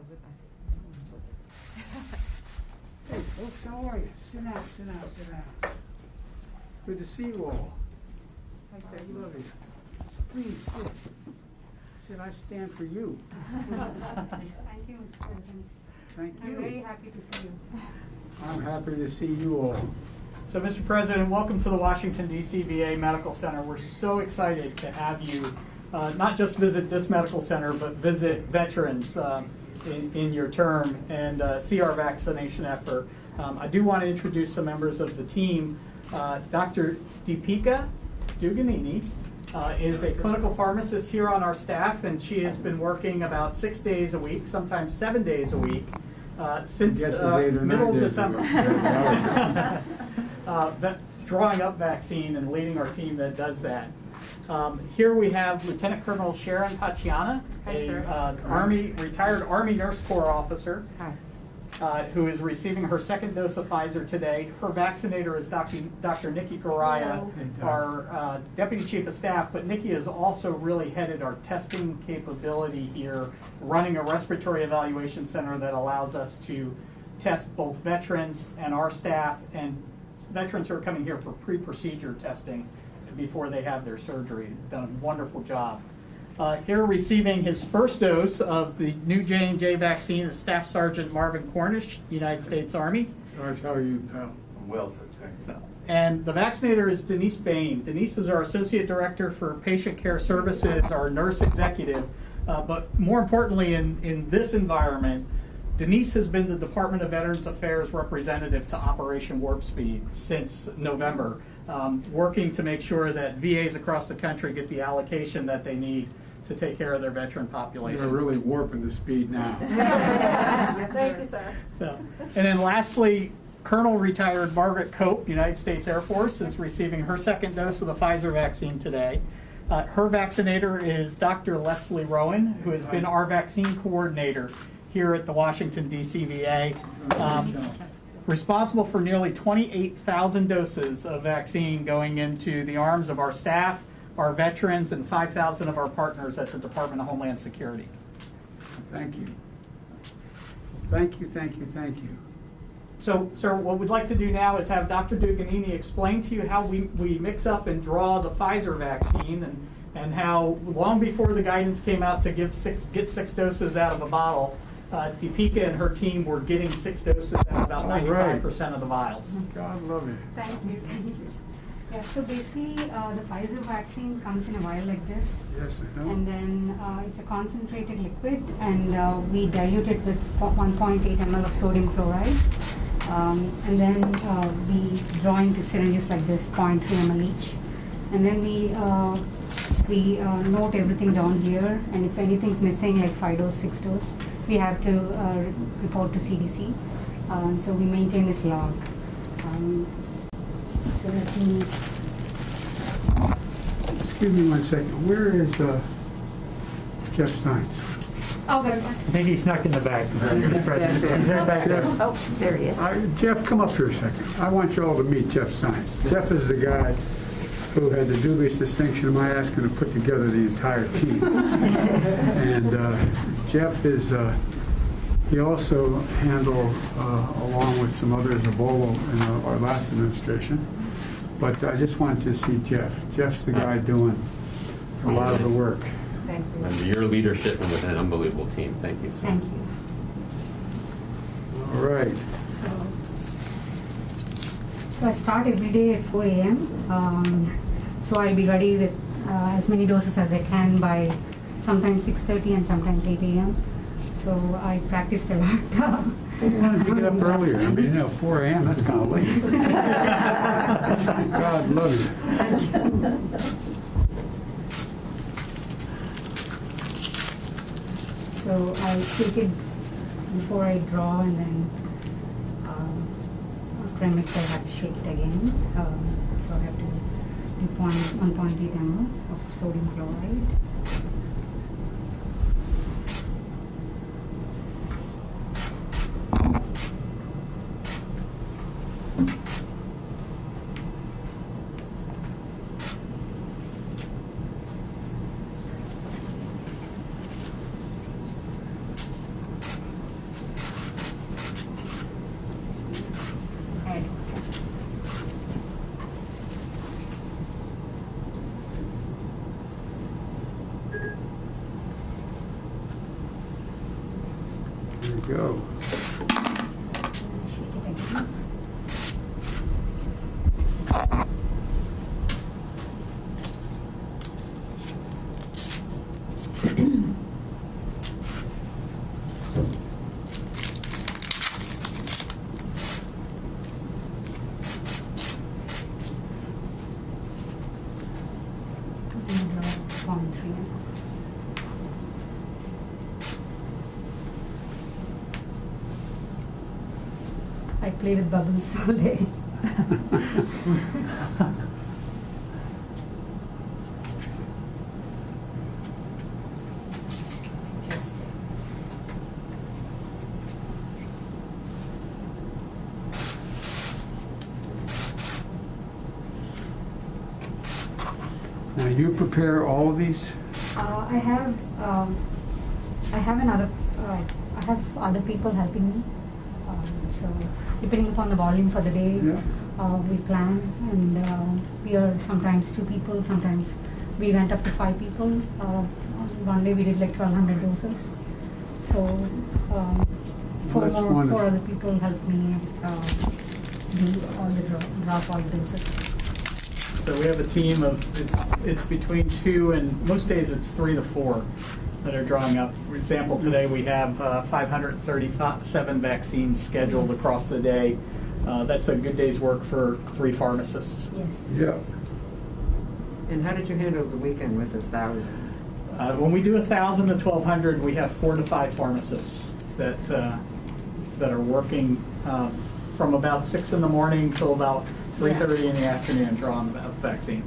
Hey, folks, how are you? Sit down, sit down, sit down. Good to see you all. I love you. Please, sit. Sit, I stand for you. Thank you, Mr. President. Thank you. I'm very happy to see you. I'm happy to see you all. So, Mr. President, welcome to the Washington, D.C. VA Medical Center. We're so excited to have you not just visit this medical center, but visit veterans in your term and see our vaccination effort. I do want to introduce some members of the team. Dr. Deepika Duganini is a clinical pharmacist here on our staff, and she has been working about 6 days a week, sometimes 7 days a week, since middle of December. Drawing up vaccine and leading our team that does that. Here we have Lieutenant Colonel Sharon Pachiana, a retired Army Nurse Corps officer, who is receiving her second dose of Pfizer today. Her vaccinator is Dr. Nikki Garaya, our Deputy Chief of Staff, but Nikki has also really headed our testing capability here, running a respiratory evaluation center that allows us to test both veterans and our staff, and veterans who are coming here for pre-procedure testing before they have their surgery. Done a wonderful job. Here receiving his first dose of the new J&J vaccine is Staff Sergeant Marvin Cornish, United States Army. Sarge, how are you, pal? I'm well, sir. Thanks. And the vaccinator is Denise Bain. Denise is our Associate Director for Patient Care Services, our nurse executive. But more importantly, in this environment, Denise has been the Department of Veterans Affairs representative to Operation Warp Speed since November, working to make sure that VAs across the country get the allocation that they need to take care of their veteran population. You're really warping the speed now. Thank you, sir. And then lastly, Colonel retired Margaret Cope, United States Air Force, is receiving her second dose of the Pfizer vaccine today. Her vaccinator is Dr. Leslie Rowan, who has been our vaccine coordinator here at the Washington, D.C. VA, responsible for nearly 28,000 doses of vaccine going into the arms of our staff, our veterans, and 5,000 of our partners at the Department of Homeland Security. Thank you. Thank you, thank you, thank you. So, sir, what we'd like to do now is have Dr. Duganini explain to you how we mix up and draw the Pfizer vaccine, and how long before the guidance came out to get 6 doses out of a bottle, Deepika and her team were getting 6 doses out of about 95% of the vials. God love you. Thank you. Thank you. Yeah, so basically, the Pfizer vaccine comes in a vial like this. Yes, I know. And then it's a concentrated liquid, and we dilute it with 1.8 ml of sodium chloride. And then we draw into syringes like this, 0.3 ml each. And then we note everything down here, and if anything's missing, like 5 dose, 6 dose, we have to report to CDC. So we maintain this log. So let me... Excuse me 1 second. Where is Jeff Steins? Oh, good. I think he snuck in the back. Mr. President. He's right back there. Oh, there he is. Jeff, come up here a second. I want you all to meet Jeff Steins. Jeff is the guy who had the dubious distinction of my asking to put together the entire team. And Jeff is, he also handled, along with some others, Ebola in our last administration. But I just wanted to see Jeff. Jeff's the guy doing a lot of the work. Thank you. Under your leadership and with an unbelievable team. Thank you. Thank you. All right. So I start every day at 4 a.m. So I'll be ready with as many doses as I can by sometimes 6:30 and sometimes 8 a.m. So I practiced a lot. Why don't you get up earlier? I mean, 4 a.m., that's kind of late. God love you. So I take it before I draw, and then premix I have to shake it again. So I have to do 1.8 ml of sodium chloride. There you go. Shake it again. And draw 0.3 ml. I play with bubbles all day. Just Now, you prepare all of these? I have another. I have other people helping me. So depending upon the volume for the day, Yeah. we plan, and we are sometimes 2 people. Sometimes we went up to 5 people. One day we did like 1,200 doses. So four That's wonderful. other people helped me do all the drop all the doses. So we have a team of, it's between 2 and most days it's 3 to 4 that are drawing up. For example, today we have 537 vaccines scheduled across the day. That's a good day's work for 3 pharmacists. Yes. Yeah. And how did you handle the weekend with 1,000? When we do 1,000 to 1,200, we have 4 to 5 pharmacists that are working from about 6 in the morning till about 3:30 in the afternoon drawing the vaccine.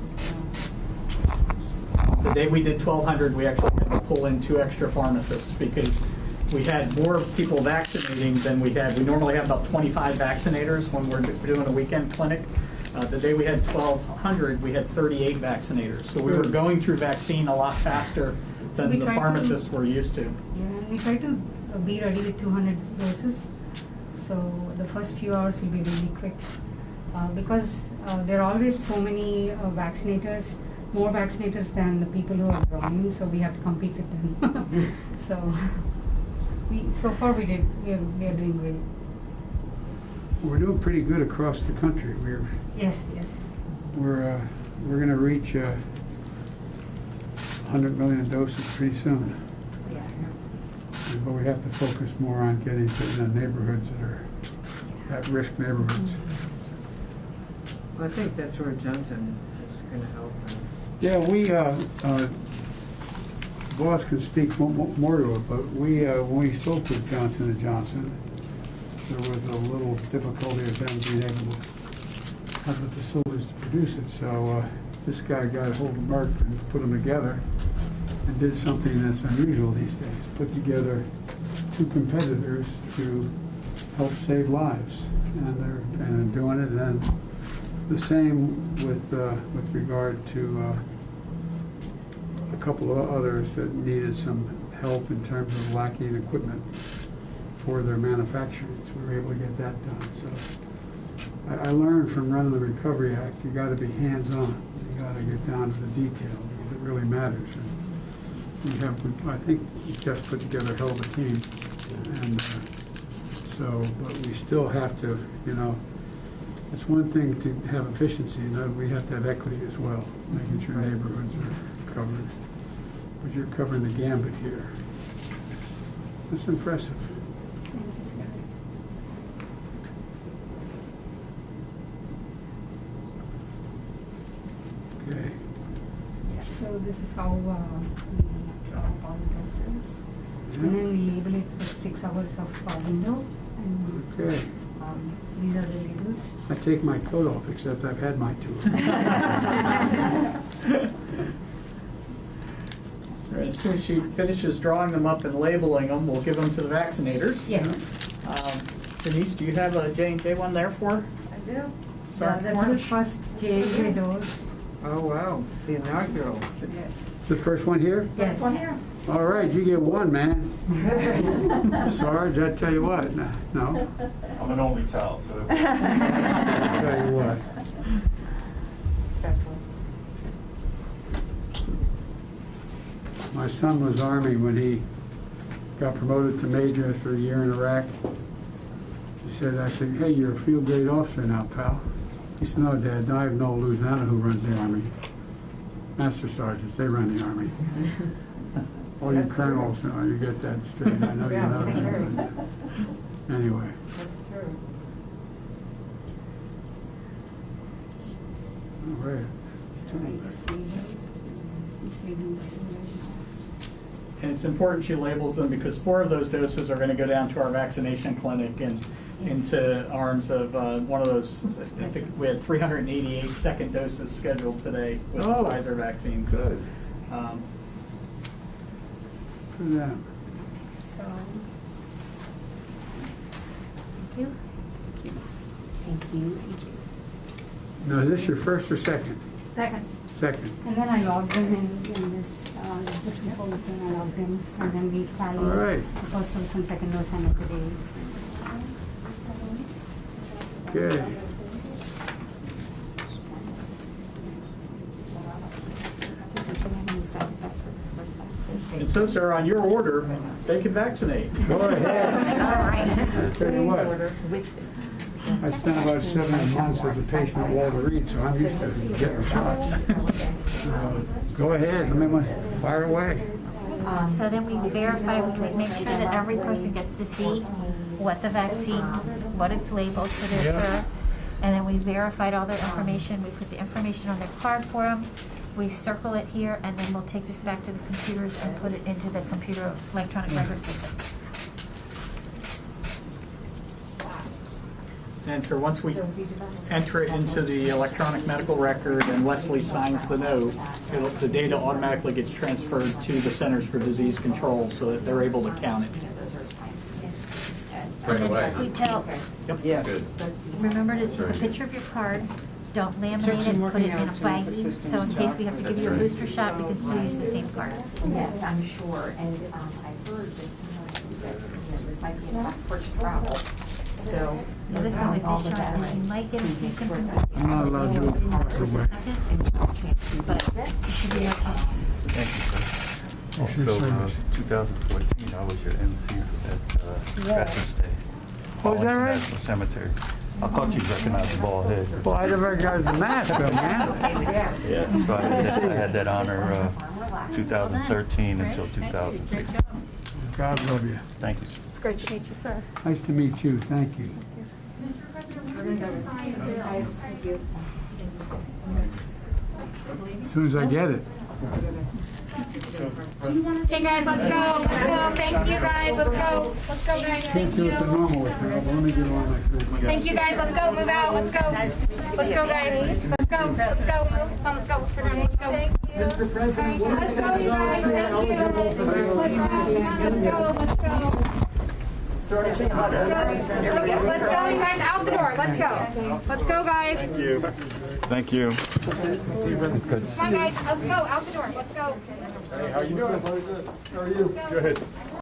The day we did 1,200, we actually had to pull in 2 extra pharmacists because we had more people vaccinating than we had. We normally have about 25 vaccinators when we're doing a weekend clinic. The day we had 1,200, we had 38 vaccinators. So we were going through vaccine a lot faster So than we the tried to- pharmacists were used to. Yeah, and we try to be ready with 200 doses. So the first few hours will be really quick because there are always so many vaccinators, more vaccinators than the people who are drawing. So we have to compete with them. So far we are doing great. We're doing pretty good across the country. Yes. We're going to reach 100 million doses pretty soon. Yeah. But we have to focus more on getting to the neighborhoods that are at-risk neighborhoods. Well, I think that's where Johnson is going to help. Yeah, boss can speak more to it, but when we spoke with Johnson & Johnson, there was a little difficulty of them being able to have the facilities to produce it. So this guy got a hold of Merck and put them together and did something that's unusual these days. Put together 2 competitors to help save lives, and they're doing it. And the same with regard to a couple of others that needed some help in terms of lacking equipment for their manufacturing. So we were able to get that done. So I learned from running the Recovery Act, you got to be hands-on. You got to get down to the detail because it really matters. And I think Jeff put together a hell of a team. And but we still have to, it's one thing to have efficiency, but we have to have equity as well, making sure neighborhoods are covered. But you're covering the gambit here. That's impressive. Thank you, sir. Okay. Yeah, so this is how we draw all the doses. And then we label it with 6 hours of window. And Okay. these are the labels. I take my coat off, except I've had my 2. As soon as she finishes drawing them up and labeling them, we'll give them to the vaccinators. Yes. Denise, do you have a J&J one there for? I do. Sergeant That's the Cornish? first J&J dose. Oh, wow, the inaugural. Yes. The first one here? Yes. One here. All right, you get 1, man. Sarge, I tell you what. No, I'm an only child, so I tell you what. My son was Army when he got promoted to major after a year in Iraq. He said, I said, hey, you're a field grade officer now, pal. He said, no, Dad, no, I have no illusion. I know who runs the Army. Master sergeants, they run the Army. All you colonels, you get that straight. I know you know that. But anyway. All right. And it's important she labels them because 4 of those doses are going to go down to our vaccination clinic and into arms of one of those. I think we had 388 second doses scheduled today with the Pfizer vaccine. Good. For them. So, thank you. Thank you. Thank you. Now, is this your first or second? Second. Second. And then I logged in this, just before we came, I logged in, and then we tallied All right. the first dose and second dose and the day. Okay. And so, sir, on your order, they can vaccinate. Go ahead. All right. Tell you what, I spent about 7 months as a patient at Walter Reed, so I'm used to getting shots. Go ahead, fire away. So then we verify, we make sure that every person gets to see what the vaccine, what it's labeled for their fur. And then we verified all their information. We put the information on their card for them. We circle it here, and then we'll take this back to the computers and put it into the computer electronic record system. And so once we enter it into the electronic medical record and Leslie signs the note, the data automatically gets transferred to the Centers for Disease Control so that they're able to count it. And then if we tell, Yeah. Good. remember to take a picture of your card, don't laminate it, put it in a baggie, so in case we have to give you a booster shot, we can still use the same card. Yes, I'm sure, and I've heard that this might be a passport to travel. So, The other thing with this shot is you might get a few symptoms I'm not allowed to do it the proper way. but you should be okay. Thank you, sir. Also, 2014, I was your MC at Veterans Day. Oh, is that right? National Cemetery. I thought you'd recognize the bald head. Well, I never recognize the mask, though, man. Yeah. So I had that honor 2013 until 2016. God love you. Thank you, sir. it's great to meet you, sir. Nice to meet you. Thank you. As soon as I get it. Hey guys, let's go. Let's go. Thank you guys. Let's go. Let's go, guys. Can't Thank do you. it the normal way, but let me get on like this. Thank you guys. Let's go. Move out. Let's go. Let's go, guys. Let's go. Let's go. Come on, let's go. Let's go. Mr. President, Let's go, you guys. Thank you. Let's go. Let's go. Let's go, you guys. Out the door. Let's go. Let's go, guys. Thank you. Come on, guys. Let's go. Out the door. Let's go. Hey, how you doing? How are you? Good.